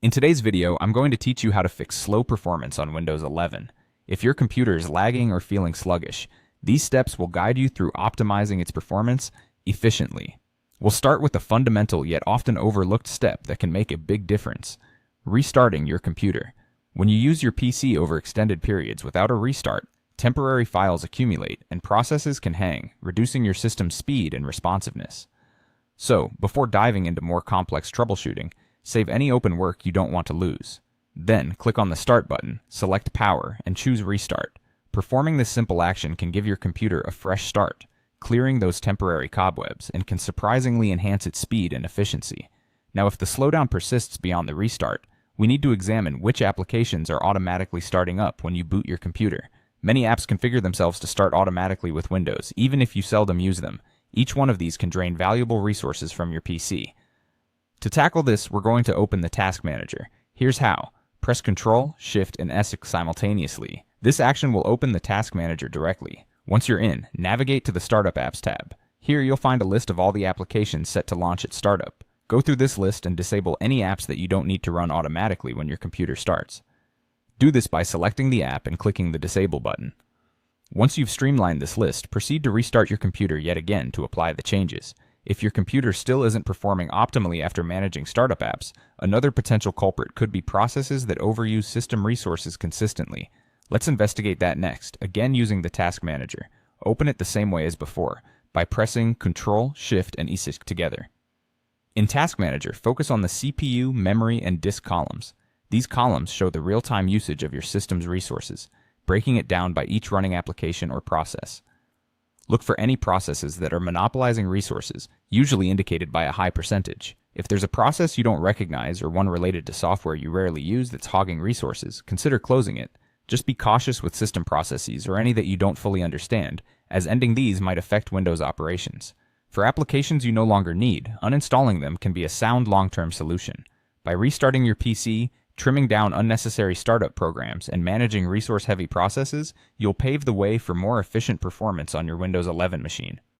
In today's video, I'm going to teach you how to fix slow performance on Windows 11. If your computer is lagging or feeling sluggish, these steps will guide you through optimizing its performance efficiently. We'll start with a fundamental yet often overlooked step that can make a big difference: restarting your computer. When you use your PC over extended periods without a restart, temporary files accumulate and processes can hang, reducing your system's speed and responsiveness. So, before diving into more complex troubleshooting, save any open work you don't want to lose. Then, click on the Start button, select Power, and choose Restart. Performing this simple action can give your computer a fresh start, clearing those temporary cobwebs, and can surprisingly enhance its speed and efficiency. Now, if the slowdown persists beyond the restart, we need to examine which applications are automatically starting up when you boot your computer. Many apps configure themselves to start automatically with Windows, even if you seldom use them. Each one of these can drain valuable resources from your PC. To tackle this, we're going to open the Task Manager. Here's how. Press Ctrl, Shift, and S simultaneously. This action will open the Task Manager directly. Once you're in, navigate to the Startup Apps tab. Here you'll find a list of all the applications set to launch at startup. Go through this list and disable any apps that you don't need to run automatically when your computer starts. Do this by selecting the app and clicking the Disable button. Once you've streamlined this list, proceed to restart your computer yet again to apply the changes. If your computer still isn't performing optimally after managing startup apps, another potential culprit could be processes that overuse system resources consistently. Let's investigate that next, again using the Task Manager. Open it the same way as before, by pressing Ctrl, Shift, and ESC together. In Task Manager, focus on the CPU, memory, and disk columns. These columns show the real-time usage of your system's resources, breaking it down by each running application or process. Look for any processes that are monopolizing resources, usually indicated by a high percentage. If there's a process you don't recognize or one related to software you rarely use that's hogging resources, consider closing it. Just be cautious with system processes or any that you don't fully understand, as ending these might affect Windows operations. For applications you no longer need, uninstalling them can be a sound long-term solution. By restarting your PC, trimming down unnecessary startup programs, and managing resource-heavy processes, you'll pave the way for more efficient performance on your Windows 11 machine.